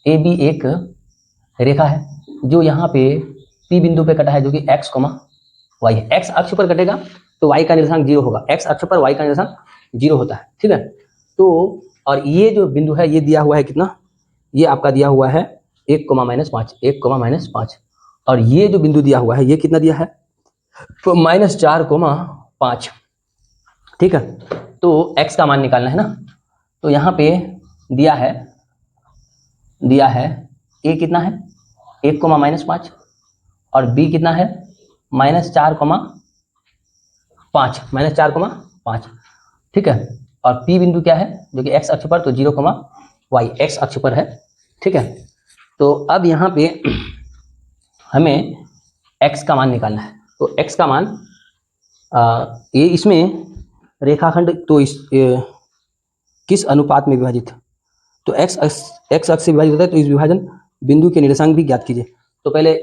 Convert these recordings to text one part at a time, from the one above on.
A B एक रेखा है जो यहाँ पे P बिंदु पे कटा है, जो कि x, y है। x अक्ष पर कटेगा तो y का निर्देशांक 0 होगा, x अक्ष पर y का निर्देशांक 0 होता है, ठीक है। तो और ये जो बिंदु है ये दिया हुआ है कितना, ये आपका दिया हुआ है 1, -5, 1, -5, और ये जो बिंदु दिया हुआ है ये कितना दिया है, तो -4, 5, ठीक है। तो x का मान निकालना है ना, तो यहाँ पे दिया है a कितना है 1, -5, और b कितना है -4, 5, ठीक है। और p बिंदु क्या है जो कि x अक्ष पर, तो 0, y x अक्ष पर है, ठीक है। तो अब यहाँ पे हमें x का मान निकालना है। तो x का मान ये इसमें रेखाखंड तो किस अनुपात में विभाजित, तो x अक्ष से विभाजित होता है, तो इस विभाजन बिंदु के निर्देशांक भी ज्ञात कीजिए। तो पहले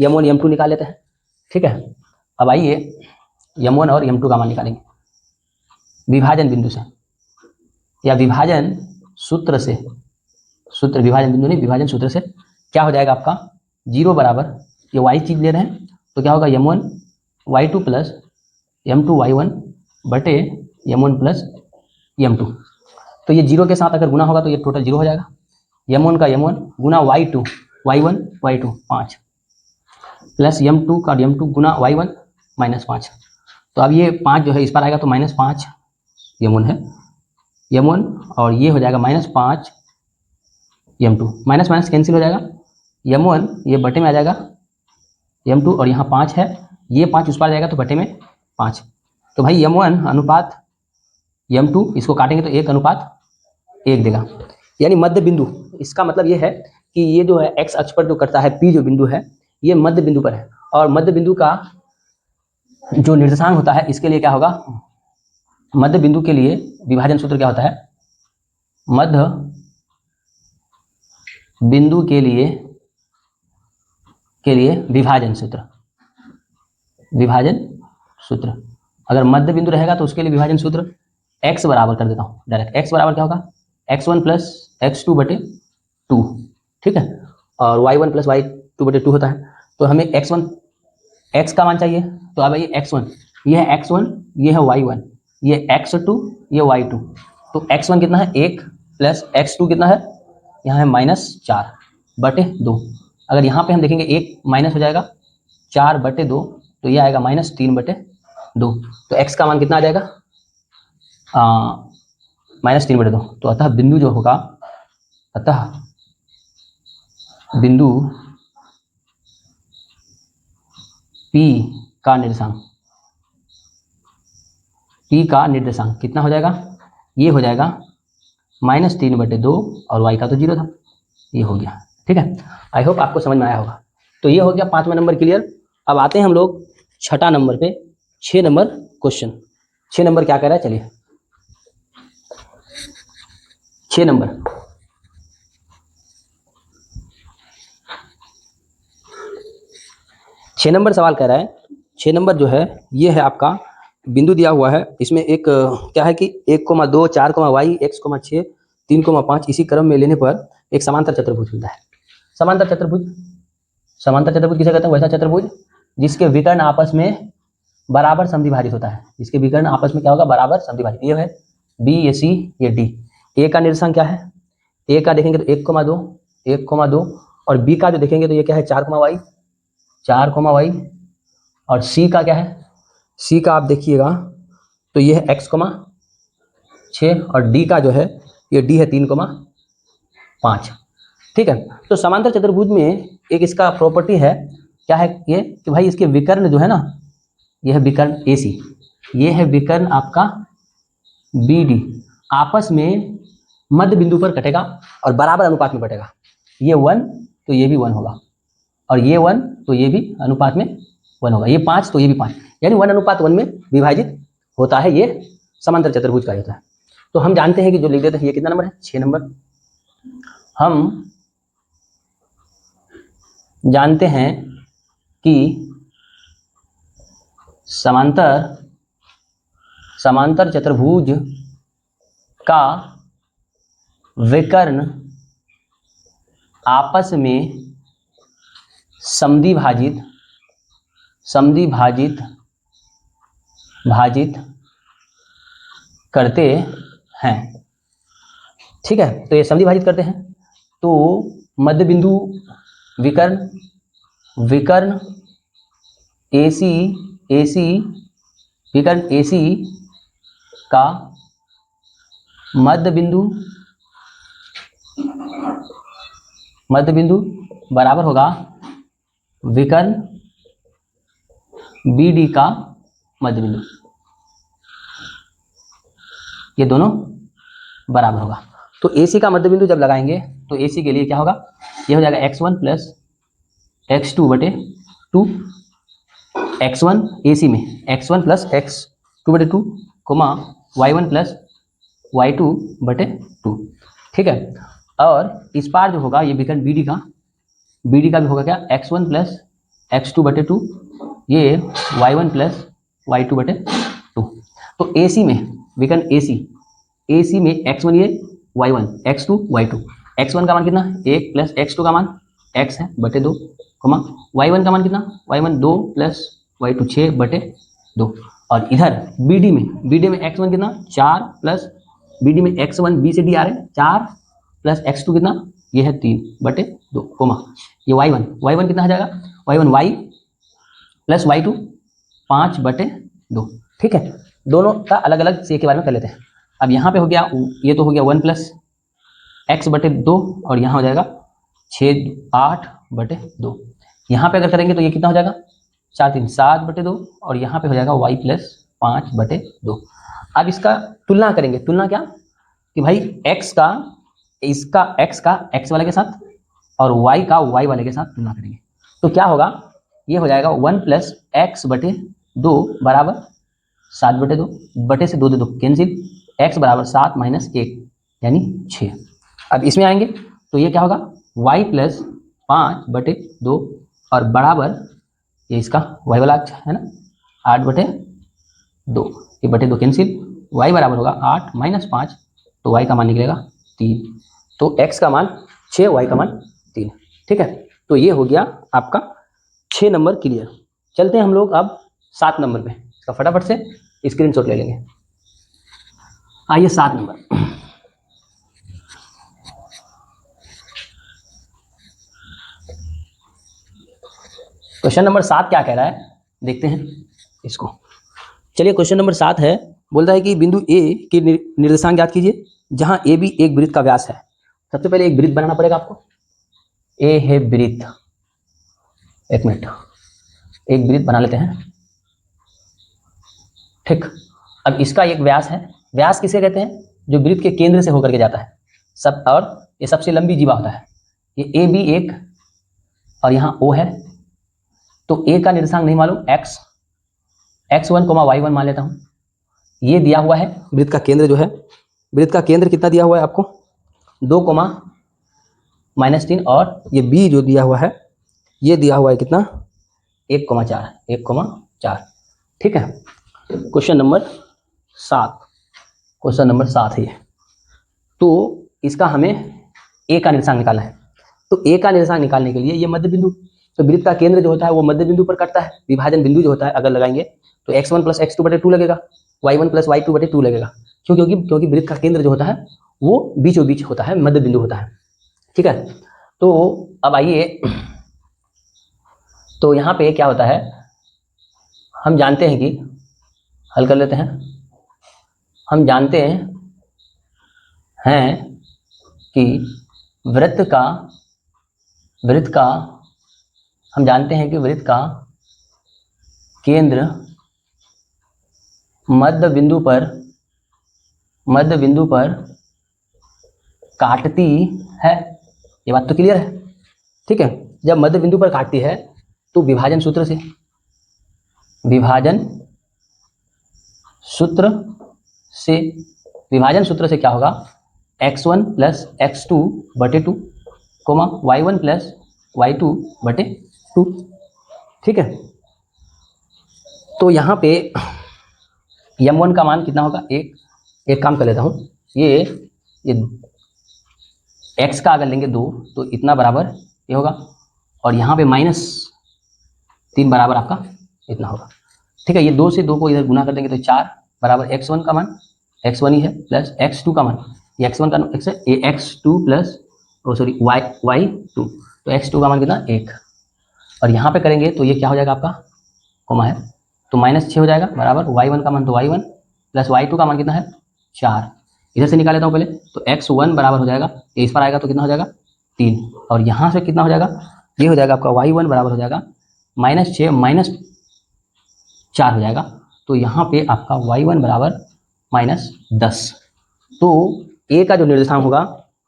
m1 m2 निकाल लेते हैं, ठीक है। अब आइए m1 और m2 का मान निकालेंगे विभाजन बिंदु से, या विभाजन सूत्र से, विभाजन बिंदु नहीं, विभाजन सूत्र से। क्या हो जाएगा आपका 0 बराबर, ये y चीज ले रहे हैं तो क्या होगा m1 y2 plus m2 y1 बटे m1 प्लस m2। तो ये 0 के साथ अगर गुना होगा तो ये टोटल 0 हो जाएगा, m1 का m1 गुना y2 y2 5 प्लस m2 का m2 गुना y1 -5। तो अब ये 5 जो है इस पर आएगा तो -5 m1 है, m1, और ये हो जाएगा -5 m2, माइनस कैंसिल हो जाएगा, m1 ये बटे में आ जाएगा m2, और यहाँ 5 है, ये 5 उस पर जाएगा तो बटे में 5। तो भाई m1 अनुपात m2, इसको काटेंगे तो 1:1 देगा, यानी मध्य बिंदु। इसका मतलब ये है कि ये जो है x अक्ष पर जो करता है P जो बिंदु है ये मध्य बिंदु पर है, और मध्य बिंदु का जो निर्देशांक होता है इसके लिए क्या होगा, मध्य बिंदु के लिए विभाजन सूत्र क्या होता है, मध्य बिंदु के लिए विभाजन सूत्र, अगर मध्य बिंदु रहेगा तो उसके लिए विभाजन सूत्र x बराबर कर देता हूँ डायरेक्ट, x बराबर क्या होगा x1 प्लस x2 बटे 2, ठीक है, और y1 प्लस y2 बटे 2 होता है। तो हमें x का मान चाहिए, तो अब ये x1, ये है x1, ये है y1, ये x2, ये y2। तो x1 कितना है 1 प्लस x2 कितना है, यहाँ है -4 बटे 2। अगर यहाँ पे हम देखेंगे 1 माइनस हो जाएगा 4 बटे 2, तो ये आएगा -3 बटे 2। तो x का मान कितना आ जाएगा -3 बटे 2। तो अतः बिंदु जो होगा, बिंदु P का निर्देशांक कितना हो जाएगा, ये हो जाएगा -3 बटे 2, और y का तो 0 था, ये हो गया, ठीक है। आई होप आपको समझ में आया होगा। तो ये हो गया 5वां नंबर क्लियर। अब आते हैं हम लोग 6ठा नंबर पे, 6 नंबर क्वेश्चन। 6 नंबर क्या कह रहा है, चलिए 6 नंबर सवाल कह रहा है। 6 नंबर जो है ये है आपका बिंदु दिया हुआ है, इसमें एक क्या है कि 1,2 4, y x, 6 3, 5 इसी क्रम में लेने पर एक समांतर चतुर्भुज मिलता है। समांतर चतुर्भुज किसे कहते हैं, वैसा चतुर्भुज जिसके विकर्ण आपस में बराबर समद्विभाजित होता है, जिसके विकर्ण आपस में क्या होगा, बराबर समद्विभाजित। ये है बी, ये सी, ये डी। ए का निर्देशांक क्या है, ए का देखेंगे तो 1,2 और बी का जो देखेंगे तो ये क्या है 4, y, और सी का क्या है, सी का आप देखिएगा तो ये है x, 6, और डी का जो है ये डी है 3,5, ठीक है। तो समांतर चतुर्भुज में एक इसका प्रॉपर्टी है, क्या है ये कि भाई इसके विकर्ण जो है ना, ये है विकर्ण AC, ये है विकर्ण आपका BD, आपस में मध्य बिंदु पर कटेगा और बराबर अनुपात में कटेगा। ये 1 तो ये भी 1 होगा, और ये 1 तो ये भी अनुपात में 1 होगा, ये 5 तो ये भी 5, यानी 1:1 में विभाजित होता है, ये समांतर चतुर्भुज का होता है। तो हम जानते हैं कि जो लिख देते हैं ये कितना नंबर है, 6 नंबर। हम जानते हैं कि समांतर चतुर्भुज का विकर्ण आपस में समद्वि भाजित करते हैं। ठीक है, तो ये समद्वि भाजित करते हैं, तो मध्य बिंदु विकर्ण AC का मध्य बिंदु बराबर होगा विकर्ण BD का मध्य बिंदु। ये दोनों बराबर होगा। तो AC का मध्य बिंदु जब लगाएंगे तो AC के लिए क्या होगा, ये हो जाएगा x1 प्लस x2 बटे 2, x1 AC में x1 प्लस x2 बटे 2, y1 प्लस y2 बटे 2। ठीक है, और इस पार जो होगा ये विकर्ण BD का भी होगा क्या, x1 प्लस x2 बटे 2, ये y1 प्लस y2 बटे 2। तो AC में विकर्ण AC में x1 ये y1, x2 y2, x1 का मान कितना 1 प्लस x2 का मान x है बटे 2, y1 का मान कितना y1 2 प्लस y2 6 बटे 2। और इधर BD में x1 कितना 4 प्लस BD में x1 B से D आ रहे हैं 4 प्लस x2 कितना, ये है 3 बटे 2, ये y1 कितना आ जाएगा, y1 y प्लस y2 5 बटे 2। ठीक है, दोनों का अलग अलग से के बारे में कर लेते हैं। अब यहाँ पे हो गया, ये तो हो गया 1 प्लस x बटे 2, और यहाँ हो जाएगा 6 8 बटे 2। यहाँ पे अगर करेंगे तो ये कितना हो जाएगा 4 3 7 बटे 2, और यहाँ पे हो जाएगा y प्लस 5 बटे 2। अब इसका तुलना करेंगे, तुलना क्या कि भाई x का x वाले के साथ और y का y वाले के साथ तुलना करेंगे, तो क्या होगा, ये हो जाएगा 1 प्लस x बटे 2 बराबर 7 बटे 2, बटे से 2 दे 2 कैंसिल, x बराबर 7 माइनस 1 यानी 6। अब इसमें आएंगे तो ये क्या होगा y प्लस 5 बटे 2 और बराबर ये इसका y वाला है ना 8 बटे 2, ये बटे 2 कैंसिल, y बराबर होगा 8 माइनस 5, तो y का मान निकलेगा 3, तो x का मान 6, y का मान 3। ठीक है, तो ये हो गया आपका 6 नंबर क्लियर। चलते हैं हम लोग अब 7 नंबर पे, इसका फटाफट से स्क्रीनशॉट ले लेंगे। आइए 7 नंबर, क्वेश्चन नंबर 7 क्या कह रहा है देखते हैं इसको। चलिए, क्वेश्चन नंबर 7 है, बोलता है कि बिंदु A के निर्देशांक ज्ञात कीजिए जहां AB एक वृत्त का व्यास है। सबसे पहले एक वृत्त बनाना पड़ेगा आपको, A है वृत्त, एक मिनट एक वृत्त बना लेते हैं। ठीक, अब इसका एक व्यास है, व्यास किसे कहते हैं, जो वृत्त के केंद्र से होकर के जाता है सब, और ये सबसे लंबी जीवा होता है। ये AB एक और यहाँ O है, तो A का निर्देशांक नहीं मालूम, x1 y1 मान लेता हूँ। ये दिया हुआ है वृत्त का केंद्र, जो है वृत्त का केंद्र कितना दिया हुआ है आपको 2 -3, और ये B जो दिया हुआ है ये दिया हुआ है कितना 1,4। ठीक है, क्वेश्चन नंबर 7 है ये। तो इसका हमें A का निर्देशांक निकालना है, तो A का निर्देशांक निकालने के लिए ये मध्य बिंदु, तो वृत्त का केंद्र जो होता है वो मध्य बिंदु पर कटता है, विभाजन बिंदु जो होता है अगर लगाएंगे तो x1 प्लस x2 बटे 2 लगेगा, y1 प्लस y2 बटे 2 लगेगा। क्योंकि वृत्त का केंद्र जो होता है वो बीचों बीच होता है, मध्य बिंदु होता है। ठीक है, तो अब आइए, तो यहाँ पे क्या होता है, हम जानते हैं कि हल कर लेते हैं। हम जानते हैं कि वृत्त का केंद्र मध्य बिंदु पर काटती है, ये बात तो क्लियर है। ठीक है, जब मध्य बिंदु पर काटती है तो विभाजन सूत्र से क्या होगा, x1 प्लस x2 बटे 2, y1 प्लस y2 बटे 2। ठीक है, तो यहाँ पे m1 का मान कितना होगा, एक काम कर लेता हूँ, ये x का अगर लेंगे 2 तो इतना बराबर ये होगा, और यहाँ पे -3 बराबर आपका इतना होगा। ठीक है, ये 2 से 2 को इधर गुना कर देंगे तो 4 बराबर x1 का मान x1 ही है प्लस x2 का मान, ये x1 का x है, ये x2 प्लस y2, तो x2 का मान कितना 1, और यहाँ पे करेंगे तो ये क्या हो जाएगा आपका कोमा है तो -6 हो जाएगा बराबर y1 का मान तो y1 प्लस y2 का मान कितना है 4, इधर से निकाल लेता हूँ पहले, तो x1 बराबर हो जाएगा, ये इस पर आएगा तो कितना हो जाएगा 3, और यहाँ से कितना हो जाएगा, ये हो जाएगा आपका y1 बराबर हो जाएगा -6 -4 हो जाएगा, तो यहाँ पे आपका y1 बराबर -10, तो a का जो निर्देशांक होगा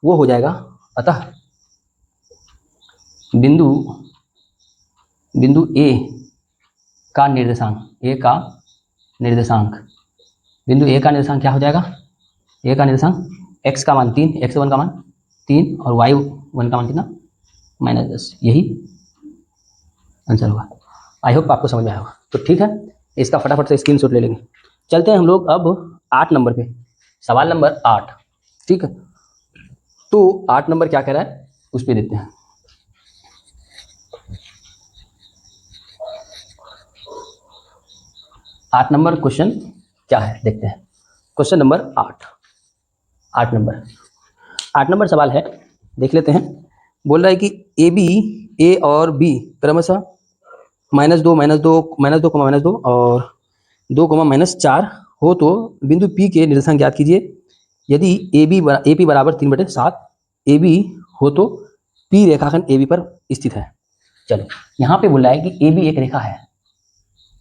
वो हो जाएगा, अतः बिंदु a का निर्देशांक बिंदु a का निर्देशांक क्या हो जाएगा, a का निर्देशांक x का मान 3, x1 का मान 3 और y1 का मान कितना -10, यही आंसर होगा। आई होप आपको समझ में आया होगा। तो ठीक है, इसका फटाफट से स्क्रीनशॉट ले लेंगे। चलते हैं हम लोग अब 8 नंबर पे, सवाल नंबर 8। ठीक है, तो 8 नंबर क्या कह रहा है उस पर देखते हैं। आठ नंबर क्वेश्चन क्या है देखते हैं। क्वेश्चन नंबर 8 नंबर सवाल है, देख लेते हैं। बोल रहा है कि ए और बी क्रमशः -2 और 2 -4 हो तो बिंदु P के निर्देशांक ज्ञात कीजिए। यदि AP बराबर 3/7 AB हो तो P रेखाखंड AB पर स्थित है। चलो, यहाँ पे बोल रहा है कि AB एक रेखा है,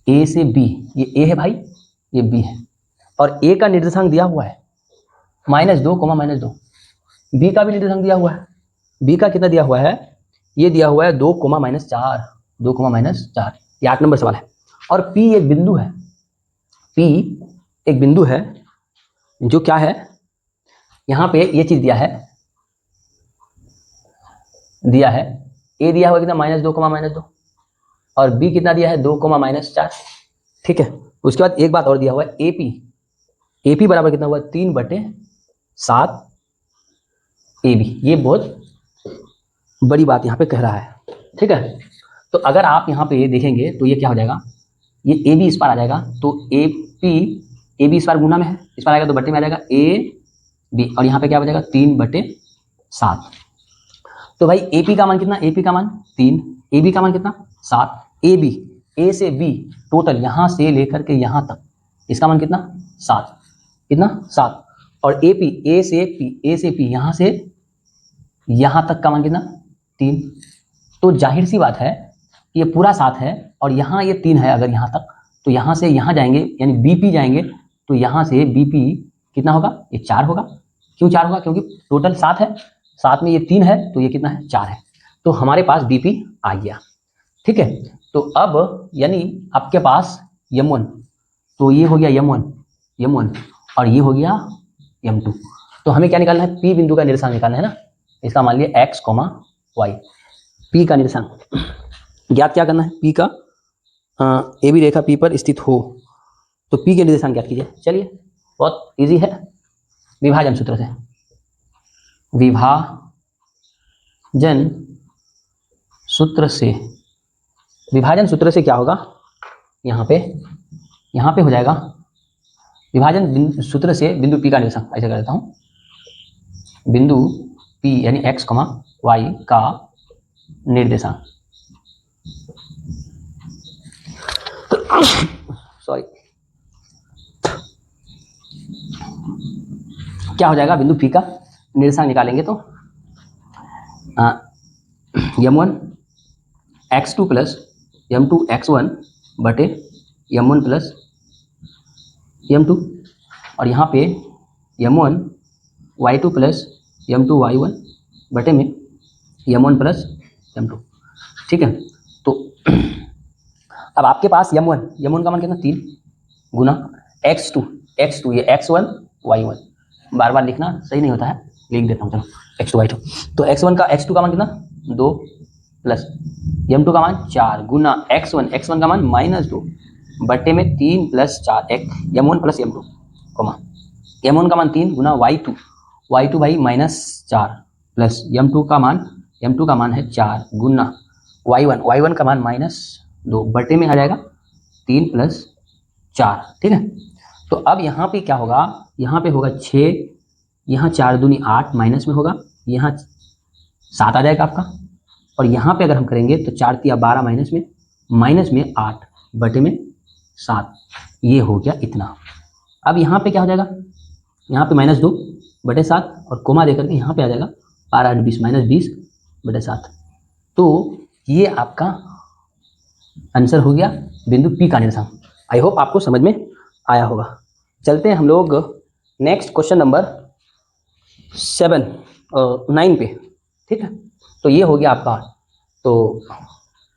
A से B, ये A है भाई, ये B है, और A का निर्देशांक दिया हुआ है -2, -2, B का भी निर्देशांक दिया हुआ है। B का कितना दिया हुआ है, ये दिया हुआ है 2, -4, 2, -4, ये 8 नंबर सवाल है। और P एक बिंदु है, P एक बिंदु है जो क्या है, यहाँ पे ये चीज दिया है A दिया हुआ कितना -2, -2, और B कितना दिया है 2, -4। ठीक है, उसके बाद एक बात और दिया हुआ है AP बराबर कितना हुआ 3/7 AB, ये बहुत बड़ी बात यहाँ पे कह रहा है। ठीक है, तो अगर आप यहाँ पे देखेंगे तो ये क्या हो जाएगा, ये AB इस पर आ जाएगा, तो AB इस पर गुना में है, इस पर आएगा तो बट्टे में आ जाएगा AB, और यहाँ पे क्या हो जाएगा 3/7। तो भाई AP का मान कितना, AP का मान 3, AB का मान कितना 7, AB A से B टोटल यहाँ से लेकर के यहाँ तक इसका मान कितना 7, कितना 7, और AP A से P यहाँ से यहाँ तक का मान कितना 3। तो जाहिर सी बात है ये पूरा 7 है और यहाँ ये 3 है, अगर यहाँ तक, तो यहाँ से यहाँ जाएंगे यानी BP जाएंगे, तो यहाँ से BP कितना होगा, ये 4 होगा। क्यों 4 होगा, क्योंकि टोटल 7 है, 7 में ये 3 है तो ये कितना है 4 है, तो हमारे पास BP आ गया। ठीक है, तो अब यानी आपके पास M1, तो ये हो गया M1 और ये हो गया M2, तो हमें क्या निकालना है, P बिंदु का निर्देशांक निकालना है ना। इसका मान लिया x, y, P का निर्देशांक ज्ञात क्या करना है, P का AB रेखा P पर स्थित हो तो P के निर्देशांक ज्ञात कीजिए। चलिए बहुत इजी है, विभाजन सूत्र से। विभाजन सूत्र से क्या होगा, यहाँ पे हो जाएगा विभाजन सूत्र से बिंदु P का निर्देशांक, ऐसे कर देता हूँ, बिंदु P यानी x, y का निर्देशांक सॉरी क्या हो जाएगा, बिंदु P का निर्देशांक निकालेंगे तो M1 x2 plus M2 x1 बटे M1 प्लस M2, और यहाँ पे M1 y2 plus M2 y1 बटे में M1 प्लस M2। ठीक है, तो अब आपके पास M1 का मान कितना 3 गुना x2 ये x1 y1, बार बार लिखना सही नहीं होता है, लिख देता हूँ चलो x2 y2, तो x2 का मान कितना 2 प्लस M2 का मान 4 गुना x1 का मान -2 बटे में 3 plus 4 M1 plus M2, M1 का मान 3 गुना y2 भाई -4 प्लस m2 का मान है 4 गुना y1 का मान -2 बटे में आ जाएगा 3 + 4, ठीक है। तो अब यहाँ पे क्या होगा, यहाँ पे होगा 6, यहाँ 4 दूनी 8 माइनस में होगा, यहाँ 7 आ जाएगा आपका, और यहाँ पे अगर हम करेंगे तो 4 × 12 माइनस में 8 बटे में 7, ये हो गया इतना। अब यहाँ पे क्या हो जाएगा, यहाँ पे -2 बटे 7 और कोमा देकर के यहाँ पे आ जाएगा 12 × 20 -20 बटे 7। तो ये आपका आंसर हो गया बिंदु P का निर्देशांक। आई होप आपको समझ में आया होगा। चलते हैं हम लोग नेक्स्ट क्वेश्चन नंबर 9 पे, ठीक है। तो ये हो गया आपका, तो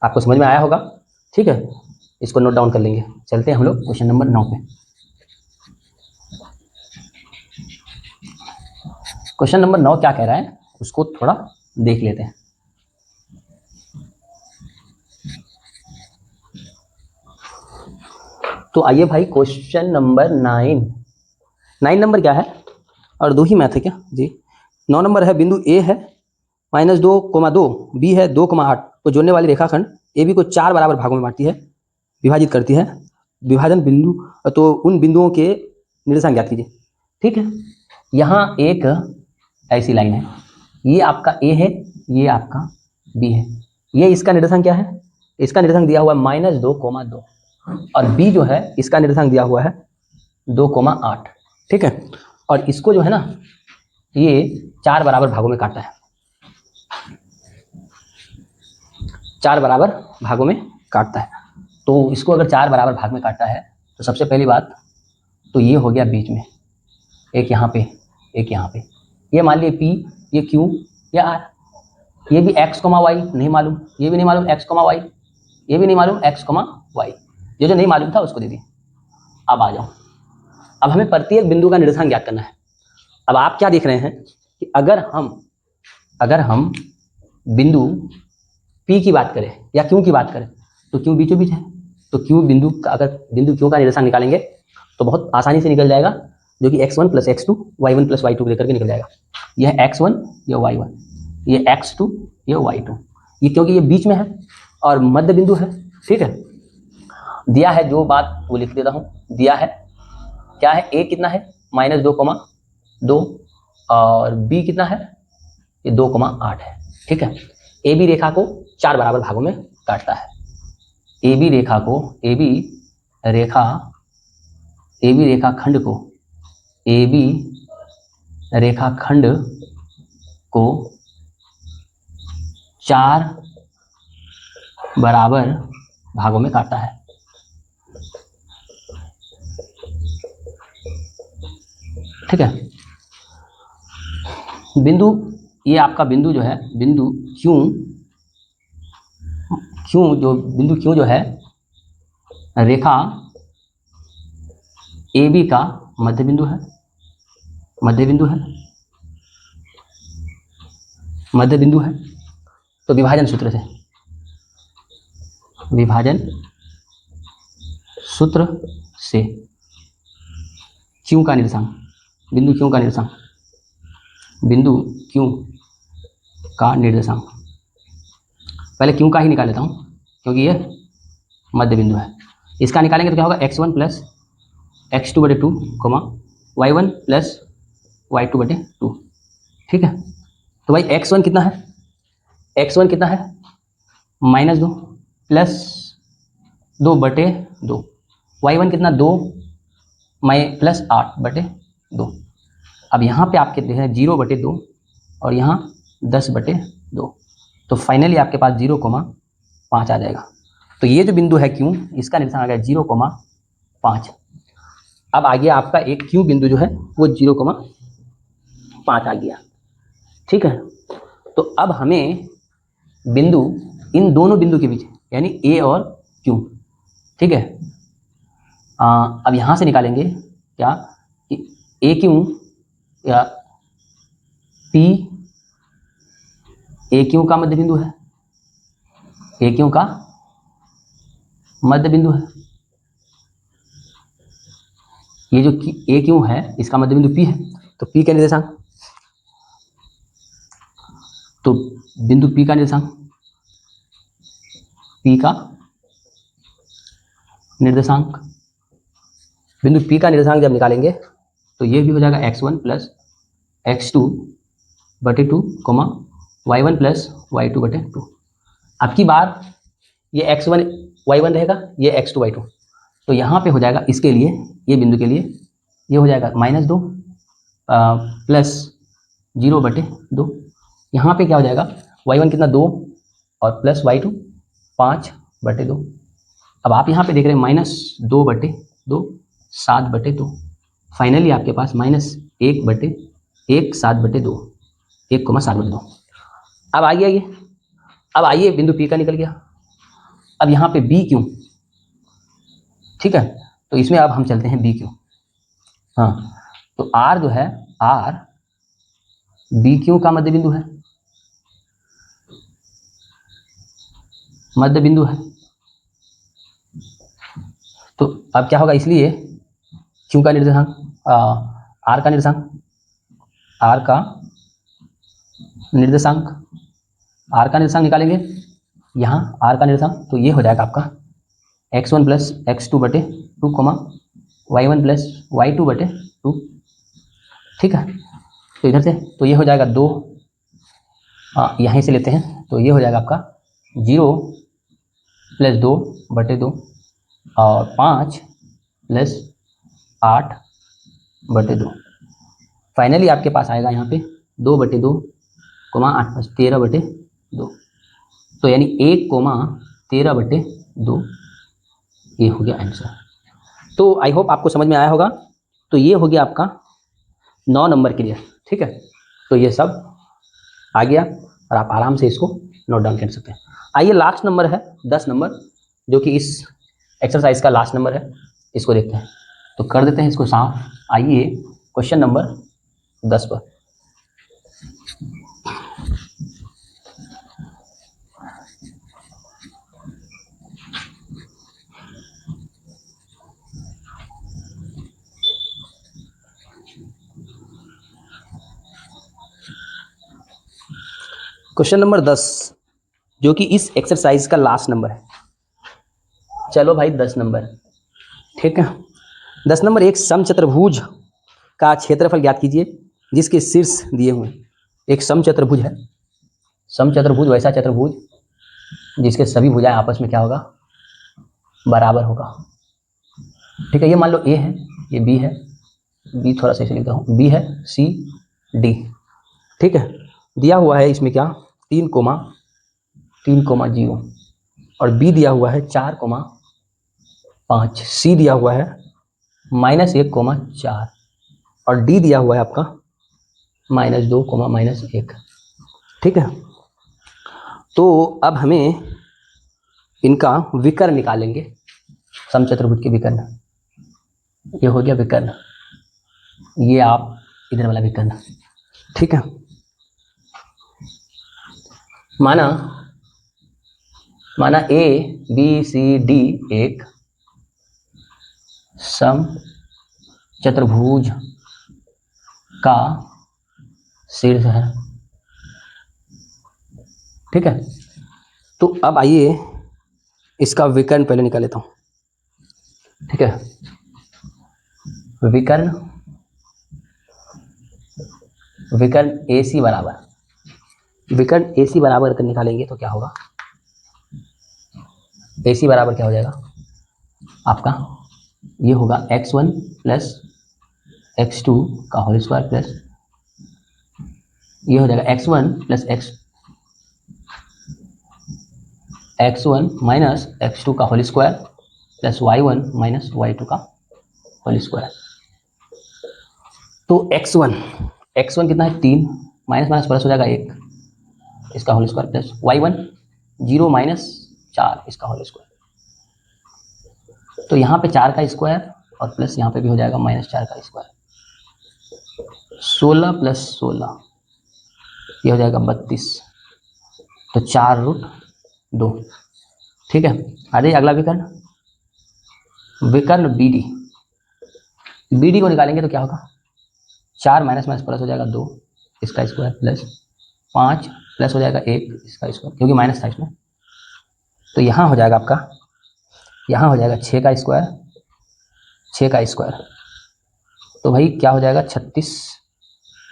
आपको समझ में आया होगा, ठीक है। इसको नोट डाउन कर लेंगे। चलते हैं हम लोग क्वेश्चन नंबर 9 पे। क्वेश्चन नंबर 9 क्या कह रहा है उसको थोड़ा देख लेते हैं। तो आइए भाई, क्वेश्चन नंबर 9 नंबर क्या है, और 2 ही मैथ है क्या जी। 9 नंबर है, बिंदु ए है -2,2, बी है 2,8 को जोड़ने वाली रेखाखंड ए बी को 4 बराबर भागों में बांटती है, विभाजित करती है। विभाजन बिंदु, तो उन बिंदुओं के निर्देशांक ज्ञात कीजिए, ठीक है। यहाँ एक ऐसी लाइन है, ये आपका ए है, ये आपका बी है, ये इसका निर्देशांक क्या है, इसका निर्देशांक दिया हुआ है -2,2, और बी जो है इसका निर्देशांक दिया हुआ है 2,8, ठीक है। और इसको जो है ना, ये 4 बराबर भागों में काटता है, 4 बराबर भागों में काटता है। तो इसको अगर 4 बराबर भाग में काटता है तो सबसे पहली बात तो ये हो गया बीच में, एक यहाँ पे, एक यहाँ पे, ये मान लिए P, ये Q, या R, ये भी x, y नहीं मालूम, ये भी नहीं मालूम x, y, ये भी नहीं मालूम x, y, ये जो नहीं मालूम था उसको दे दी। अब आ जाओ, अब हमें प्रत्येक बिंदु का निर्देशांक ज्ञात करना है। अब आप क्या देख रहे हैं कि अगर हम बिंदु P की बात करें या Q की बात करें तो Q बीचों बीच है, तो Q बिंदु का, अगर बिंदु Q का निर्देशांक निकालेंगे तो बहुत आसानी से निकल जाएगा, जो कि x1 + x2 y1 + y2 लेकर के निकल जाएगा। यह x1, यह y1, ये x2, यह y2, ये क्योंकि ये बीच में है और मध्य बिंदु है, ठीक है। दिया है जो बात वो लिख देता हूँ, दिया है क्या है, a कितना है -2,2, और b कितना है, ये 2,8 है, ठीक है। ए बी रेखा को 4 बराबर भागों में काटता है। ए बी रेखाखंड को 4 बराबर भागों में काटता है, ठीक है। बिंदु, ये आपका बिंदु जो है, बिंदु Q जो है रेखा ए बी का मध्य बिंदु है, तो विभाजन सूत्र से Q का निर्देशांक, बिंदु Q का निर्देशांक, पहले Q का ही निकाल लेता हूँ क्योंकि ये मध्य बिंदु है। इसका निकालेंगे तो क्या होगा, x1 + x2/2, y1 + y2/2, ठीक है। तो भाई x1 कितना है, -2 + 2/2, y1 कितना 2 + 8/2। अब यहाँ पे आपके हैं 0/2 और यहाँ 10/2, तो फाइनली आपके पास 0,5 आ जाएगा। तो ये जो बिंदु है Q, इसका निर्देशांक आ गया 0,5। अब आ गया आपका एक Q बिंदु जो है वो 0,5 आ गया, ठीक है। तो अब हमें बिंदु, इन दोनों बिंदु के बीच यानी A और Q, ठीक है। अब यहाँ से निकालेंगे क्या कि AQ या AQ का मध्य बिंदु है, AQ का मध्य बिंदु है, ये जो AQ है इसका मध्य बिंदु P है, तो P का निर्देशांक तो बिंदु P का निर्देशांक, P का निर्देशांक, बिंदु P का निर्देशांक जब निकालेंगे तो ये भी हो जाएगा x1 प्लस x2 बटे 2 कोमा y1 प्लस y2 बटे 2। अब की बार ये x1 y1 रहेगा, ये x2 y2, तो यहाँ पे हो जाएगा इसके लिए, ये बिंदु के लिए ये हो जाएगा -2 प्लस 0 बटे 2। यहाँ पे क्या हो जाएगा, y1 कितना 2 और प्लस y2 5 बटे 2। अब आप यहाँ पे देख रहे हैं -2 बटे 2 7 बटे 2, फाइनली आपके पास -1 बटे 1 7 बटे 2 1,7 बटे 2। अब आइए ये, अब आइए बिंदु P का निकल गया। अब यहाँ पे B क्यों, ठीक है, तो इसमें अब हम चलते हैं B क्यों। हाँ, तो R जो है, R B क्यों का मध्य बिंदु है, मध्य बिंदु है। तो अब क्या होगा, इसलिए क्यों का निर्देशांक, R का निर्देशांक, R का निर्देशांक, R का निर्देशांक निकालेंगे यहाँ, R का निर्देशांक, तो ये हो जाएगा आपका x1 प्लस x2 बटे 2 कोमा y1 प्लस y2 बटे 2, ठीक है। तो इधर से तो ये हो जाएगा 2, यहीं से लेते हैं, तो ये हो जाएगा आपका 0 प्लस 2 बटे 2 और 5 प्लस 8 बटे 2। फाइनली आपके पास आएगा यहाँ पे 2 बटे 2 कोमा 8 प्लस 13 बटे 2, तो यानी 1,13 बटे 2, ये हो गया आंसर। तो आई होप आपको समझ में आया होगा। तो ये हो गया आपका 9 नंबर क्लियर, ठीक है। तो ये सब आ गया और आप आराम से इसको नोट डाउन कर सकते हैं। आइए लास्ट नंबर है 10 नंबर, जो कि इस एक्सरसाइज का लास्ट नंबर है, इसको देखते हैं। तो कर देते हैं इसको साफ। आइए क्वेश्चन नंबर 10 पर। क्वेश्चन नंबर 10, जो कि इस एक्सरसाइज का लास्ट नंबर है। चलो भाई 10 नंबर, ठीक है। 10 नंबर, एक समचतुर्भुज का क्षेत्रफल ज्ञात कीजिए जिसके शीर्ष दिए हुए। एक समचतुर्भुज है, समचतुर्भुज वैसा चतुर्भुज जिसके सभी भुजाएं आपस में क्या होगा, बराबर होगा, ठीक है। ये मान लो A है, ये B है, B थोड़ा सा ऐसे लिखता हूँ, B है, C D, ठीक है। दिया हुआ है इसमें क्या 3,0 और B दिया हुआ है 4,5, C दिया हुआ है -1,4 और D दिया हुआ है आपका -2,-1, ठीक है। तो अब हमें इनका विकर्ण निकालेंगे, समचतुर्भुज के विकर्ण। ये हो गया विकर्ण, ये आप इधर वाला विकर्ण, ठीक है। माना A B C D एक समचतुर्भुज का शीर्ष है, ठीक है। तो अब आइए इसका विकर्ण पहले निकाल लेता हूं, ठीक है। विकर्ण AC बराबर, विकर्ण AC बराबर कर निकालेंगे तो क्या होगा, AC बराबर क्या हो जाएगा आपका, ये होगा x1 प्लस x2 का होल स्क्वायर प्लस, ये हो जाएगा x1 plus x1 minus x2 का whole square plus y1 minus y2 का होल स्क्वायर। तो x1 कितना है 3, माइनस माइनस प्लस हो जाएगा 1, इसका whole square plus y1 0 minus 4 इसका होल स्क्वायर। तो यहाँ पे 4 का स्क्वायर और प्लस यहाँ पे भी हो जाएगा -4 का स्क्वायर, 16 प्लस 16 ये हो जाएगा 32, तो 4√2, ठीक है। आ जाइए अगला विकर्ण, विकर्ण BD को निकालेंगे तो क्या होगा, 4 माइनस माइनस प्लस हो जाएगा 2 इसका स्क्वायर प्लस 5 प्लस हो जाएगा 1 इसका स्क्वायर, क्योंकि माइनस था इसमें, तो यहाँ हो जाएगा आपका, यहाँ हो जाएगा 6 का स्क्वायर, 6 का स्क्वायर, तो भाई क्या हो जाएगा 36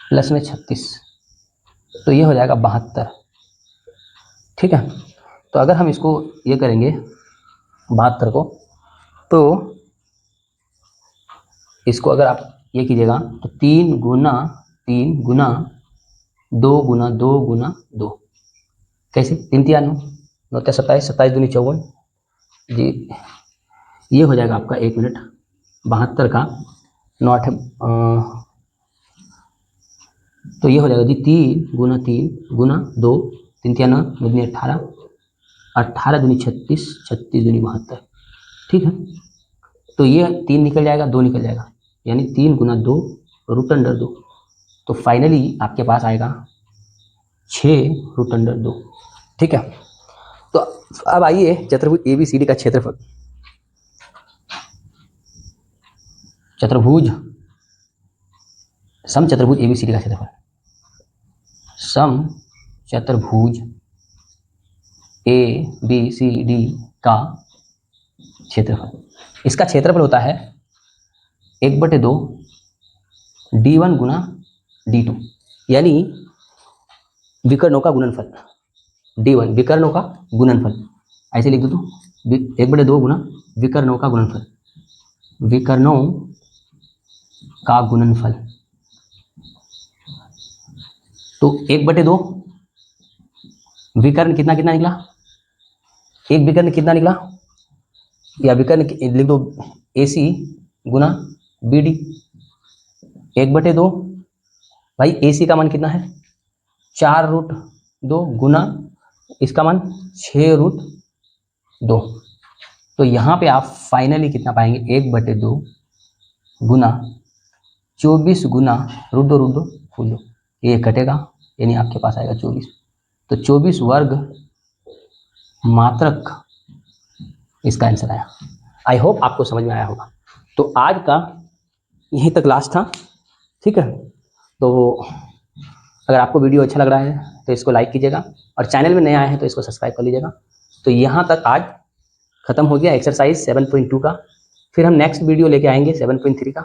प्लस में 36, तो ये हो जाएगा 72। ठीक है, तो अगर हम इसको ये करेंगे 72 को, तो इसको अगर आप ये कीजिएगा तो 3 गुना 3 गुना 2 गुना 2 गुना 2, कैसे 3 3 9 9 27, 27 दूनी 54 जी, ये हो जाएगा आपका 1 मिनट 72 का 9 8, तो ये हो जाएगा जी 3 गुना 3 गुना 2, 3 3 9 9 दूनी 18, 18 दूनी 36, 36 दूनी 72। ठीक है, तो ये 3 निकल जाएगा, 2 निकल जाएगा, यानी 3 गुना 2 रूट अंडर 2, तो फाइनली आपके पास आएगा 6 रूट अंडर 2। ठीक है, तो अब आइए चतुर्भुज ABCD का क्षेत्रफल, चतुर्भुज सम चतुर्भुज ABCD का क्षेत्रफल, सम चतुर्भुज ABCD का क्षेत्रफल, इसका क्षेत्रफल होता है 1/2 D1 गुना D2, यानी विकर्णों का गुणनफल, D1 विकर्णों का गुणनफल, ऐसे लिख दो तो 1/2 गुना विकर्णों का गुणनफल, विकर्णों का गुणनफल, तो 1/2 विकर्ण कितना कितना निकला, एक विकर्ण कितना निकला, या विकर्ण लिख दो AC गुना BD, 1/2 भाई AC का मान कितना है 4 रूट 2 गुना इसका मान 6 रूट 2, तो यहाँ पे आप फाइनली कितना पाएंगे 1/2 गुना 24 गुना रूट 2 फुल 2, ये कटेगा, यानी आपके पास आएगा 24, तो 24 वर्ग मात्रक इसका आंसर आया। आई होप आपको समझ में आया होगा। तो आज का यहीं तक लास्ट था। ठीक है, तो अगर आपको वीडियो अच्छा लग रहा है तो इसको लाइक कीजिएगा, और चैनल में नया आए हैं तो इसको सब्सक्राइब कर लीजिएगा। तो यहाँ तक आज खत्म हो गया एक्सरसाइज 7.2 का, फिर हम नेक्स्ट वीडियो लेके आएंगे 7.3 का।